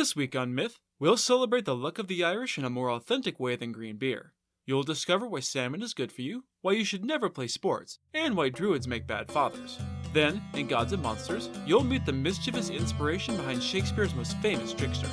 This week on Myth, we'll celebrate the luck of the Irish in a more authentic way than green beer. You'll discover why salmon is good for you, why you should never play sports, and why druids make bad fathers. Then, in Gods and Monsters, you'll meet the mischievous inspiration behind Shakespeare's most famous trickster.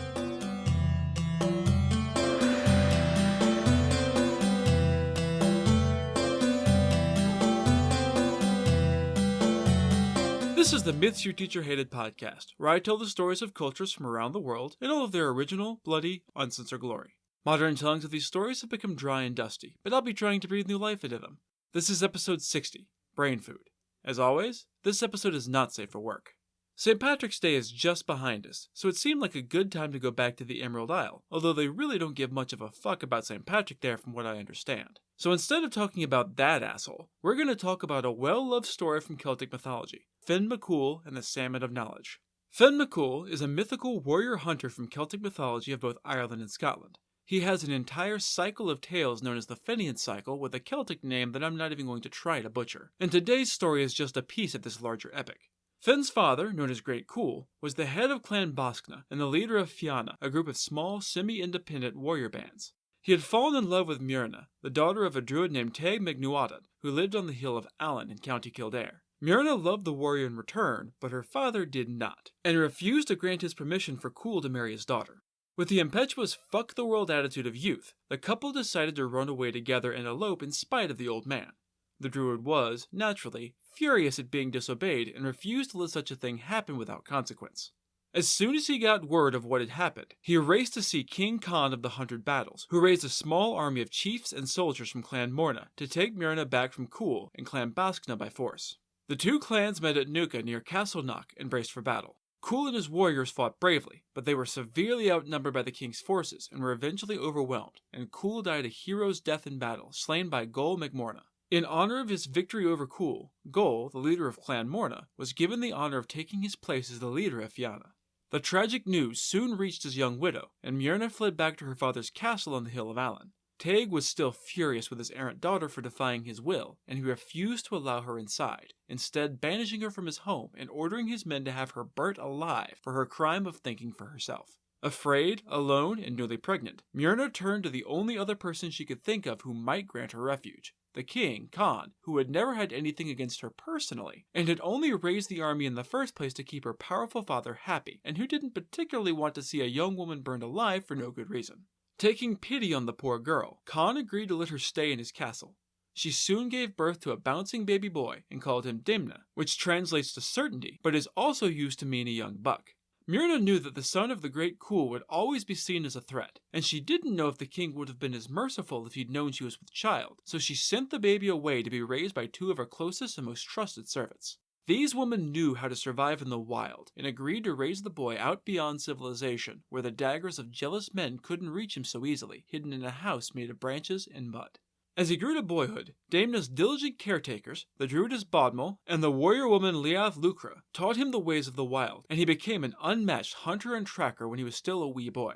This is the Myths Your Teacher Hated podcast, where I tell the stories of cultures from around the world in all of their original, bloody, uncensored glory. Modern tellings of these stories have become dry and dusty, but I'll be trying to breathe new life into them. This is episode 60, Brain Food. As always, this episode is not safe for work. St. Patrick's Day is just behind us, so it seemed like a good time to go back to the Emerald Isle, although they really don't give much of a fuck about St. Patrick there from what I understand. So instead of talking about that asshole, we're going to talk about a well-loved story from Celtic mythology, Finn McCool and the Salmon of Knowledge. Finn McCool is a mythical warrior-hunter from Celtic mythology of both Ireland and Scotland. He has an entire cycle of tales known as the Finian cycle with a Celtic name that I'm not even going to try to butcher, and today's story is just a piece of this larger epic. Finn's father, known as Great Cool, was the head of Clan Baskna and the leader of Fianna, a group of small, semi-independent warrior bands. He had fallen in love with Muirna, the daughter of a druid named Taig McNuadad, who lived on the hill of Allen in County Kildare. Muirna loved the warrior in return, but her father did not, and refused to grant his permission for Cool to marry his daughter. With the impetuous fuck-the-world attitude of youth, the couple decided to run away together and elope in spite of the old man. The druid was, naturally, furious at being disobeyed and refused to let such a thing happen without consequence. As soon as he got word of what had happened, he raced to see King Conn of the 100 Battles, who raised a small army of chiefs and soldiers from Clan Morna to take Muirna back from Cool and Clan Baskna by force. The two clans met at Nuka near Castle Knock and braced for battle. Cool and his warriors fought bravely, but they were severely outnumbered by the king's forces and were eventually overwhelmed, and Cool died a hero's death in battle, slain by Gol McMorna. In honor of his victory over Cool, Gol, the leader of Clan Morna, was given the honor of taking his place as the leader of Fianna. The tragic news soon reached his young widow, and Muirna fled back to her father's castle on the hill of Allen. Taig was still furious with his errant daughter for defying his will, and he refused to allow her inside, instead banishing her from his home and ordering his men to have her burnt alive for her crime of thinking for herself. Afraid, alone, and newly pregnant, Muirna turned to the only other person she could think of who might grant her refuge, the king, Conn, who had never had anything against her personally, and had only raised the army in the first place to keep her powerful father happy, and who didn't particularly want to see a young woman burned alive for no good reason. Taking pity on the poor girl, Conn agreed to let her stay in his castle. She soon gave birth to a bouncing baby boy and called him Dimna, which translates to certainty, but is also used to mean a young buck. Muirna knew that the son of the Great Cool would always be seen as a threat, and she didn't know if the king would have been as merciful if he'd known she was with child, so she sent the baby away to be raised by two of her closest and most trusted servants. These women knew how to survive in the wild, and agreed to raise the boy out beyond civilization, where the daggers of jealous men couldn't reach him so easily, hidden in a house made of branches and mud. As he grew to boyhood, Daemna's diligent caretakers, the druidess Bodmel, and the warrior woman Leath Lucra, taught him the ways of the wild, and he became an unmatched hunter and tracker when he was still a wee boy.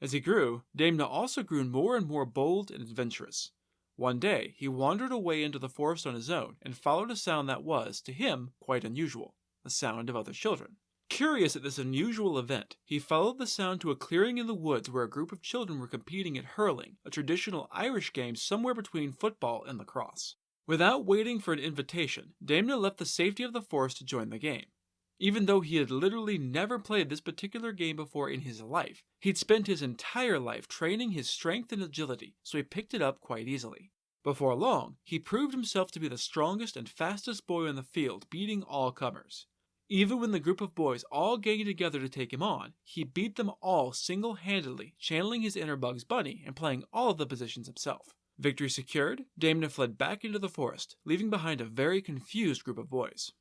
As he grew, Daemna also grew more and more bold and adventurous. One day, he wandered away into the forest on his own and followed a sound that was, to him, quite unusual, the sound of other children. Curious at this unusual event, he followed the sound to a clearing in the woods where a group of children were competing at hurling, a traditional Irish game somewhere between football and lacrosse. Without waiting for an invitation, Daemna left the safety of the forest to join the game. Even though he had literally never played this particular game before in his life, he'd spent his entire life training his strength and agility, so he picked it up quite easily. Before long, he proved himself to be the strongest and fastest boy on the field, beating all comers. Even when the group of boys all ganged together to take him on, he beat them all single-handedly, channeling his inner Bugs Bunny and playing all of the positions himself. Victory secured, Daemna fled back into the forest, leaving behind a very confused group of boys.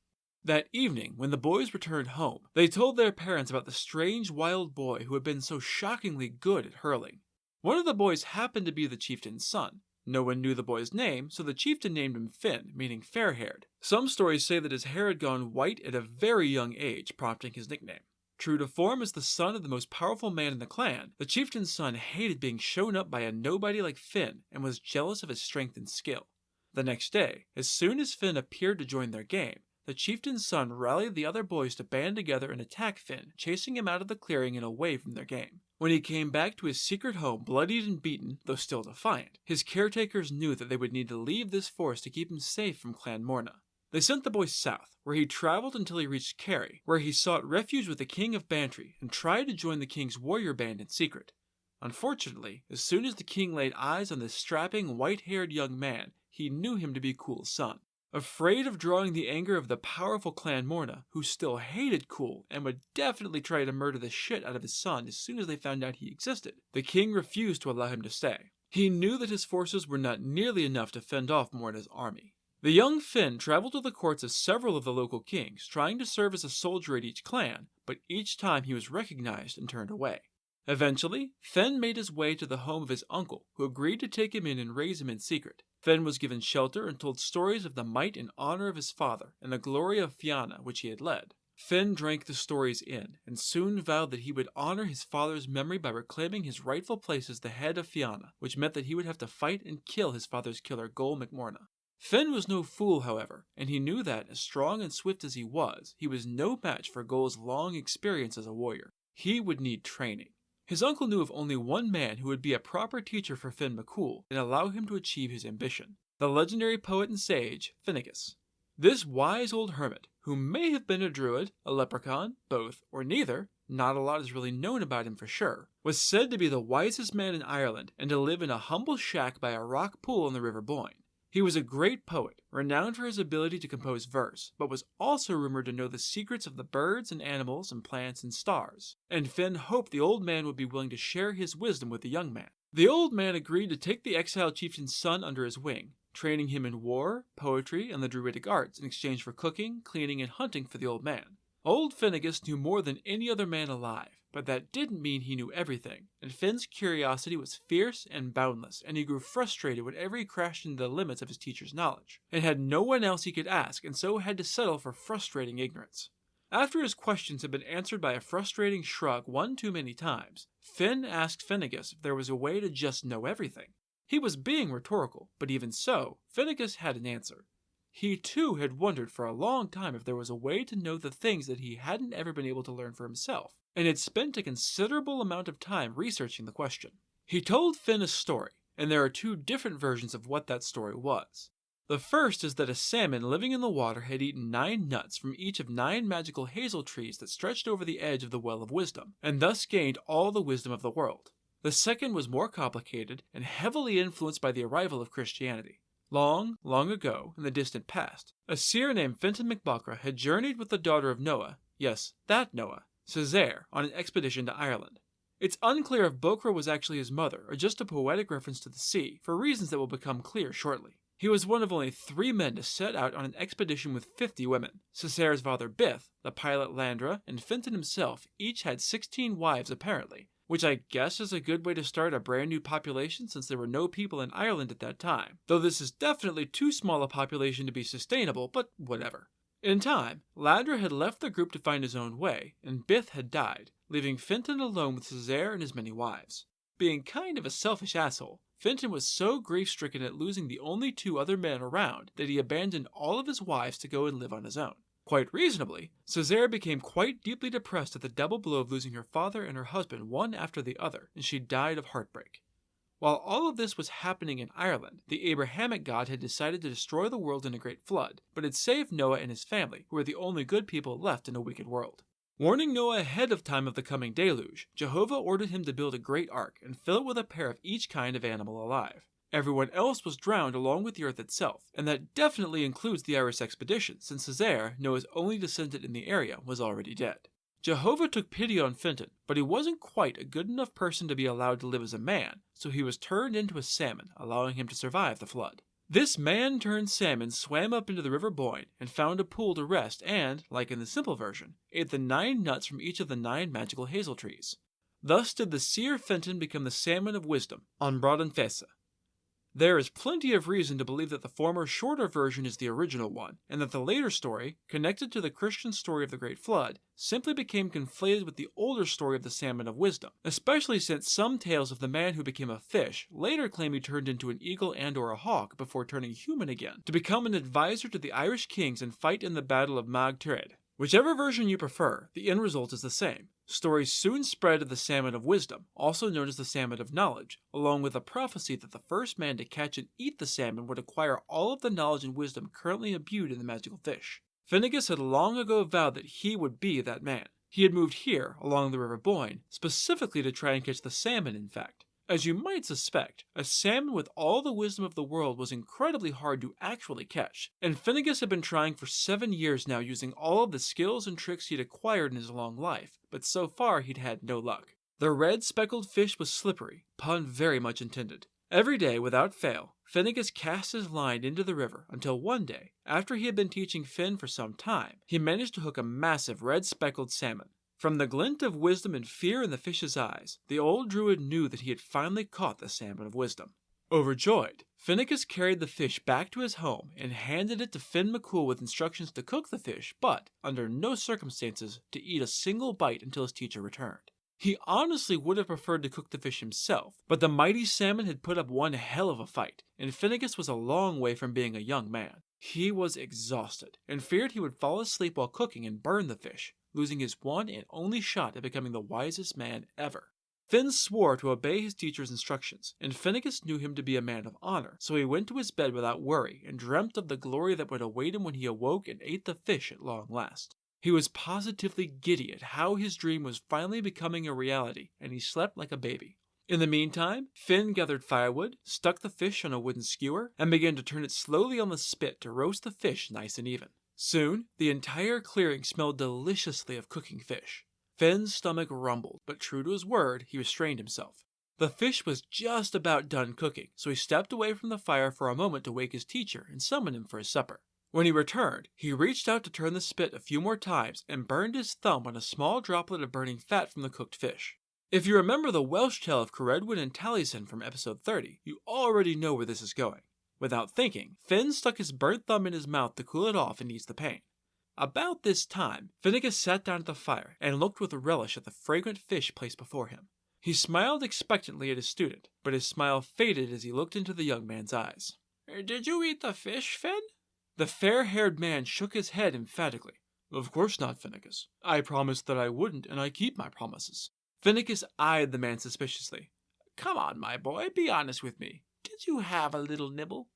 That evening, when the boys returned home, they told their parents about the strange wild boy who had been so shockingly good at hurling. One of the boys happened to be the chieftain's son. No one knew the boy's name, so the chieftain named him Finn, meaning fair-haired. Some stories say that his hair had gone white at a very young age, prompting his nickname. True to form as the son of the most powerful man in the clan, the chieftain's son hated being shown up by a nobody like Finn and was jealous of his strength and skill. The next day, as soon as Finn appeared to join their game, the chieftain's son rallied the other boys to band together and attack Finn, chasing him out of the clearing and away from their game. When he came back to his secret home, bloodied and beaten, though still defiant, his caretakers knew that they would need to leave this forest to keep him safe from Clan Morna. They sent the boy south, where he traveled until he reached Kerry, where he sought refuge with the king of Bantry and tried to join the king's warrior band in secret. Unfortunately, as soon as the king laid eyes on this strapping, white-haired young man, he knew him to be Cool's son. Afraid of drawing the anger of the powerful Clan Morna, who still hated Cool and would definitely try to murder the shit out of his son as soon as they found out he existed, the king refused to allow him to stay. He knew that his forces were not nearly enough to fend off Morna's army. The young Finn traveled to the courts of several of the local kings, trying to serve as a soldier at each clan, but each time he was recognized and turned away. Eventually, Finn made his way to the home of his uncle, who agreed to take him in and raise him in secret. Finn was given shelter and told stories of the might and honor of his father and the glory of Fianna which he had led. Finn drank the stories in, and soon vowed that he would honor his father's memory by reclaiming his rightful place as the head of Fianna, which meant that he would have to fight and kill his father's killer Gol MacMorna. Finn was no fool, however, and he knew that, as strong and swift as he was no match for Gol's long experience as a warrior. He would need training. His uncle knew of only one man who would be a proper teacher for Finn McCool and allow him to achieve his ambition, the legendary poet and sage, Finnegas. This wise old hermit, who may have been a druid, a leprechaun, both, or neither, not a lot is really known about him for sure, was said to be the wisest man in Ireland and to live in a humble shack by a rock pool in the River Boyne. He was a great poet, renowned for his ability to compose verse, but was also rumored to know the secrets of the birds and animals and plants and stars, and Finn hoped the old man would be willing to share his wisdom with the young man. The old man agreed to take the exiled chieftain's son under his wing, training him in war, poetry, and the druidic arts in exchange for cooking, cleaning, and hunting for the old man. Old Finnegas knew more than any other man alive, but that didn't mean he knew everything, and Finn's curiosity was fierce and boundless, and he grew frustrated whenever he crashed into the limits of his teacher's knowledge, and had no one else he could ask, and so had to settle for frustrating ignorance. After his questions had been answered by a frustrating shrug one too many times, Finn asked Finnegas if there was a way to just know everything. He was being rhetorical, but even so, Finnegas had an answer. He too had wondered for a long time if there was a way to know the things that he hadn't ever been able to learn for himself, and had spent a considerable amount of time researching the question. He told Finn a story, and there are two different versions of what that story was. The first is that a salmon living in the water had eaten 9 nuts from each of 9 magical hazel trees that stretched over the edge of the Well of Wisdom, and thus gained all the wisdom of the world. The second was more complicated and heavily influenced by the arrival of Christianity. Long, long ago, in the distant past, a seer named Fintan MacBocra had journeyed with the daughter of Noah, yes, that Noah, Césaire, on an expedition to Ireland. It's unclear if Bocra was actually his mother, or just a poetic reference to the sea, for reasons that will become clear shortly. He was one of only 3 men to set out on an expedition with 50 women. Césaire's father Bith, the pilot Landra, and Fintan himself each had 16 wives apparently, which I guess is a good way to start a brand new population since there were no people in Ireland at that time, though this is definitely too small a population to be sustainable, but whatever. In time, Landra had left the group to find his own way, and Bith had died, leaving Fintan alone with Césaire and his many wives. Being kind of a selfish asshole, Fintan was so grief-stricken at losing the only 2 other men around that he abandoned all of his wives to go and live on his own. Quite reasonably, Césaire became quite deeply depressed at the double blow of losing her father and her husband one after the other, and she died of heartbreak. While all of this was happening in Ireland, the Abrahamic God had decided to destroy the world in a great flood, but had saved Noah and his family, who were the only good people left in a wicked world. Warning Noah ahead of time of the coming deluge, Jehovah ordered him to build a great ark and fill it with a pair of each kind of animal alive. Everyone else was drowned along with the earth itself, and that definitely includes the Irish expedition, since Césaire, Noah's only descendant in the area, was already dead. Jehovah took pity on Fintan, but he wasn't quite a good enough person to be allowed to live as a man, so he was turned into a salmon, allowing him to survive the flood. This man-turned-salmon swam up into the River Boyne and found a pool to rest and, like in the simple version, ate the 9 nuts from each of the 9 magical hazel trees. Thus did the seer Fintan become the salmon of wisdom, on Broad an Fesa. There is plenty of reason to believe that the former, shorter version is the original one, and that the later story, connected to the Christian story of the Great Flood, simply became conflated with the older story of the Salmon of Wisdom, especially since some tales of the man who became a fish later claim he turned into an eagle and/or a hawk before turning human again, to become an advisor to the Irish kings and fight in the Battle of Mag Tuired. Whichever version you prefer, the end result is the same. Stories soon spread of the Salmon of Wisdom, also known as the Salmon of Knowledge, along with a prophecy that the first man to catch and eat the salmon would acquire all of the knowledge and wisdom currently imbued in the magical fish. Finnegas had long ago vowed that he would be that man. He had moved here, along the River Boyne, specifically to try and catch the salmon, in fact. As you might suspect, a salmon with all the wisdom of the world was incredibly hard to actually catch, and Finnegas had been trying for 7 years now using all of the skills and tricks he'd acquired in his long life, but so far he'd had no luck. The red speckled fish was slippery, pun very much intended. Every day, without fail, Finnegas cast his line into the river until one day, after he had been teaching Finn for some time, he managed to hook a massive red speckled salmon. From the glint of wisdom and fear in the fish's eyes, the old druid knew that he had finally caught the Salmon of Wisdom. Overjoyed, Finnegas carried the fish back to his home and handed it to Finn McCool with instructions to cook the fish, but, under no circumstances, to eat a single bite until his teacher returned. He honestly would have preferred to cook the fish himself, but the mighty salmon had put up one hell of a fight, and Finnegas was a long way from being a young man. He was exhausted, and feared he would fall asleep while cooking and burn the fish, losing his one and only shot at becoming the wisest man ever. Finn swore to obey his teacher's instructions, and Finnegas knew him to be a man of honor, so he went to his bed without worry and dreamt of the glory that would await him when he awoke and ate the fish at long last. He was positively giddy at how his dream was finally becoming a reality, and he slept like a baby. In the meantime, Finn gathered firewood, stuck the fish on a wooden skewer, and began to turn it slowly on the spit to roast the fish nice and even. Soon, the entire clearing smelled deliciously of cooking fish. Finn's stomach rumbled, but true to his word, he restrained himself. The fish was just about done cooking, so he stepped away from the fire for a moment to wake his teacher and summon him for his supper. When he returned, he reached out to turn the spit a few more times and burned his thumb on a small droplet of burning fat from the cooked fish. If you remember the Welsh tale of Caredwyn and Taliesin from episode 30, you already know where this is going. Without thinking, Finn stuck his burnt thumb in his mouth to cool it off and ease the pain. About this time, Finnegas sat down at the fire and looked with relish at the fragrant fish placed before him. He smiled expectantly at his student, but his smile faded as he looked into the young man's eyes. "Did you eat the fish, Finn?" The fair-haired man shook his head emphatically. "Of course not, Finnegas. I promised that I wouldn't, and I keep my promises." Finnegas eyed the man suspiciously. "Come on, my boy, be honest with me. Did you have a little nibble?"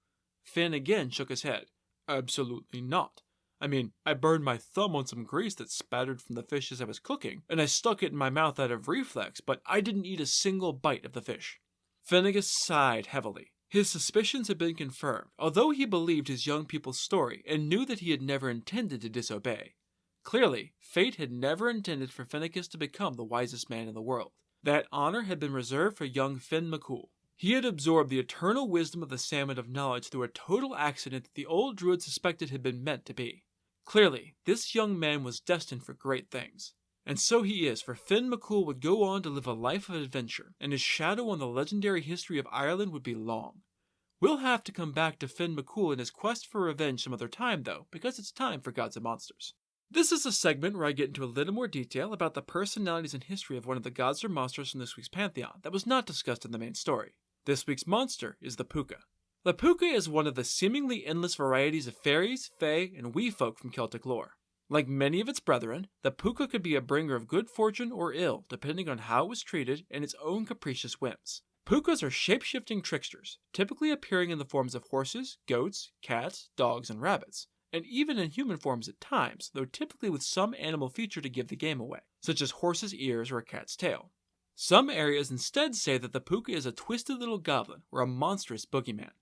Finn again shook his head. "Absolutely not. I mean, I burned my thumb on some grease that spattered from the fish as I was cooking, and I stuck it in my mouth out of reflex, but I didn't eat a single bite of the fish." Finnegas sighed heavily. His suspicions had been confirmed, although he believed his young pupil's story and knew that he had never intended to disobey. Clearly, fate had never intended for Finnegas to become the wisest man in the world. That honor had been reserved for young Finn McCool. He had absorbed the eternal wisdom of the Salmon of Knowledge through a total accident that the old druid suspected had been meant to be. Clearly, this young man was destined for great things. And so he is, for Finn McCool would go on to live a life of adventure, and his shadow on the legendary history of Ireland would be long. We'll have to come back to Finn McCool and his quest for revenge some other time, though, because it's time for Gods and Monsters. This is a segment where I get into a little more detail about the personalities and history of one of the gods or monsters from this week's pantheon that was not discussed in the main story. This week's monster is the puka. The puka is one of the seemingly endless varieties of fairies, fae, and wee folk from Celtic lore. Like many of its brethren, the puka could be a bringer of good fortune or ill, depending on how it was treated and its own capricious whims. Pukas are shape-shifting tricksters, typically appearing in the forms of horses, goats, cats, dogs, and rabbits, and even in human forms at times, though typically with some animal feature to give the game away, such as horse's ears or a cat's tail. Some areas instead say that the puka is a twisted little goblin or a monstrous boogeyman.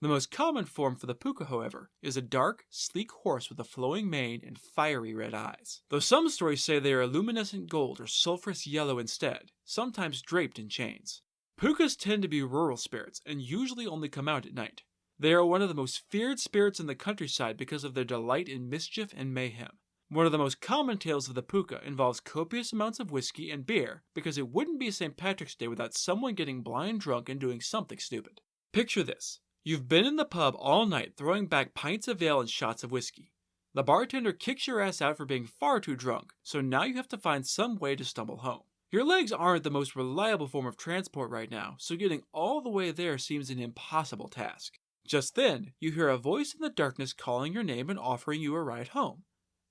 The most common form for the puka, however, is a dark, sleek horse with a flowing mane and fiery red eyes, though some stories say they are luminescent gold or sulphurous yellow instead, sometimes draped in chains. Pukas tend to be rural spirits and usually only come out at night. They are one of the most feared spirits in the countryside because of their delight in mischief and mayhem. One of the most common tales of the puka involves copious amounts of whiskey and beer because it wouldn't be St. Patrick's Day without someone getting blind drunk and doing something stupid. Picture this. You've been in the pub all night throwing back pints of ale and shots of whiskey. The bartender kicks your ass out for being far too drunk, so now you have to find some way to stumble home. Your legs aren't the most reliable form of transport right now, so getting all the way there seems an impossible task. Just then, you hear a voice in the darkness calling your name and offering you a ride home.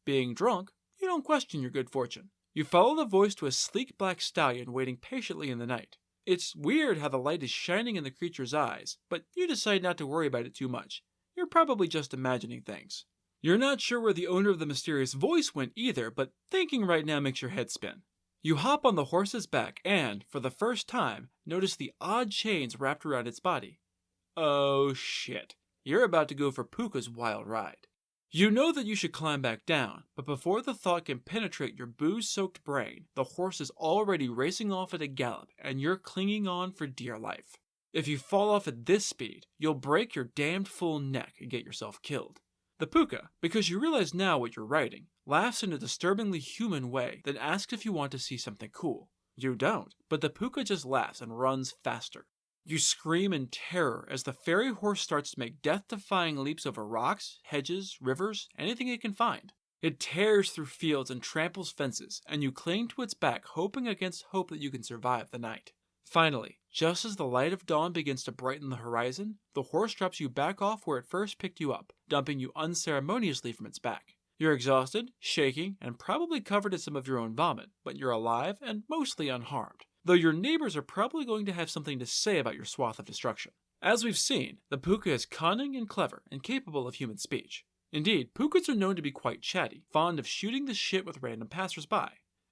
Being drunk, you don't question your good fortune. You follow the voice to a sleek black stallion waiting patiently in the night. It's weird how the light is shining in the creature's eyes, but you decide not to worry about it too much. You're probably just imagining things. You're not sure where the owner of the mysterious voice went either, but thinking right now makes your head spin. You hop on the horse's back and, for the first time, notice the odd chains wrapped around its body. Oh shit, you're about to go for Puka's wild ride. You know that you should climb back down, but before the thought can penetrate your booze-soaked brain, the horse is already racing off at a gallop and you're clinging on for dear life. If you fall off at this speed, you'll break your damned fool neck and get yourself killed. The Puka, because you realize now what you're riding, laughs in a disturbingly human way, then asks if you want to see something cool. You don't, but the Puka just laughs and runs faster. You scream in terror as the fairy horse starts to make death-defying leaps over rocks, hedges, rivers, anything it can find. It tears through fields and tramples fences, and you cling to its back, hoping against hope that you can survive the night. Finally, just as the light of dawn begins to brighten the horizon, the horse drops you back off where it first picked you up, dumping you unceremoniously from its back. You're exhausted, shaking, and probably covered in some of your own vomit, but you're alive and mostly unharmed, though your neighbors are probably going to have something to say about your swath of destruction. As we've seen, the Puka is cunning and clever and capable of human speech. Indeed, Pukas are known to be quite chatty, fond of shooting the shit with random passersby.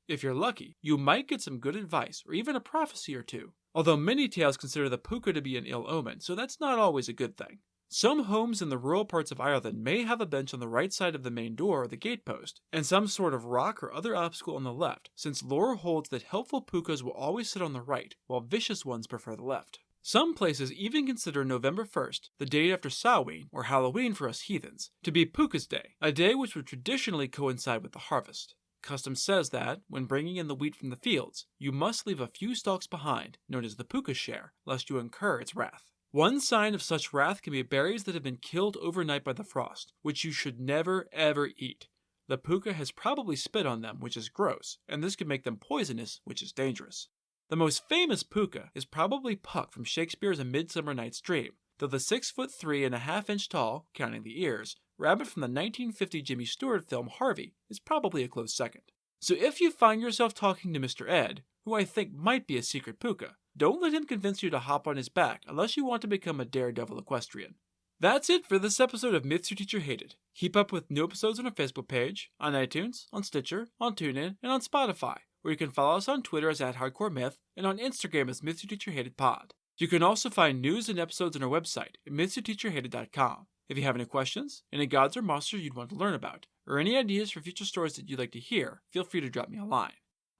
If you're lucky, you might get some good advice or even a prophecy or two, although many tales consider the Puka to be an ill omen, so that's not always a good thing. Some homes in the rural parts of Ireland may have a bench on the right side of the main door or the gatepost, and some sort of rock or other obstacle on the left, since lore holds that helpful Pukas will always sit on the right, while vicious ones prefer the left. Some places even consider November 1st, the date after Samhain, or Halloween for us heathens, to be Puka's Day, a day which would traditionally coincide with the harvest. Custom says that, when bringing in the wheat from the fields, you must leave a few stalks behind, known as the Puka share, lest you incur its wrath. One sign of such wrath can be berries that have been killed overnight by the frost, which you should never ever eat. The Puka has probably spit on them, which is gross, and this could make them poisonous, which is dangerous. The most famous Puka is probably Puck from Shakespeare's A Midsummer Night's Dream, though the 6'3.5" tall, counting the ears, rabbit from the 1950 Jimmy Stewart film Harvey is probably a close second. So if you find yourself talking to Mr. Ed, who I think might be a secret Puka, don't let him convince you to hop on his back unless you want to become a daredevil equestrian. That's it for this episode of Myths Your Teacher Hated. Keep up with new episodes on our Facebook page, on iTunes, on Stitcher, on TuneIn, and on Spotify, where you can follow us on Twitter as @HardcoreMyth and on Instagram as Myths Your Teacher Hated Pod. You can also find news and episodes on our website at mythsyourteacherhated.com. If you have any questions, any gods or monsters you'd want to learn about, or any ideas for future stories that you'd like to hear, feel free to drop me a line.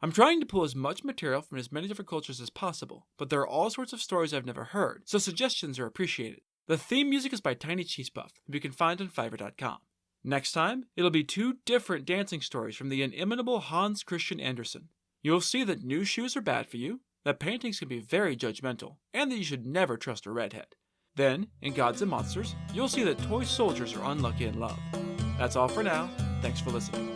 I'm trying to pull as much material from as many different cultures as possible, but there are all sorts of stories I've never heard, so suggestions are appreciated. The theme music is by Tiny Cheese Puff, who you can find on Fiverr.com. Next time, it'll be 2 different dancing stories from the inimitable Hans Christian Andersen. You'll see that new shoes are bad for you, that paintings can be very judgmental, and that you should never trust a redhead. Then, in Gods and Monsters, you'll see that toy soldiers are unlucky in love. That's all for now. Thanks for listening.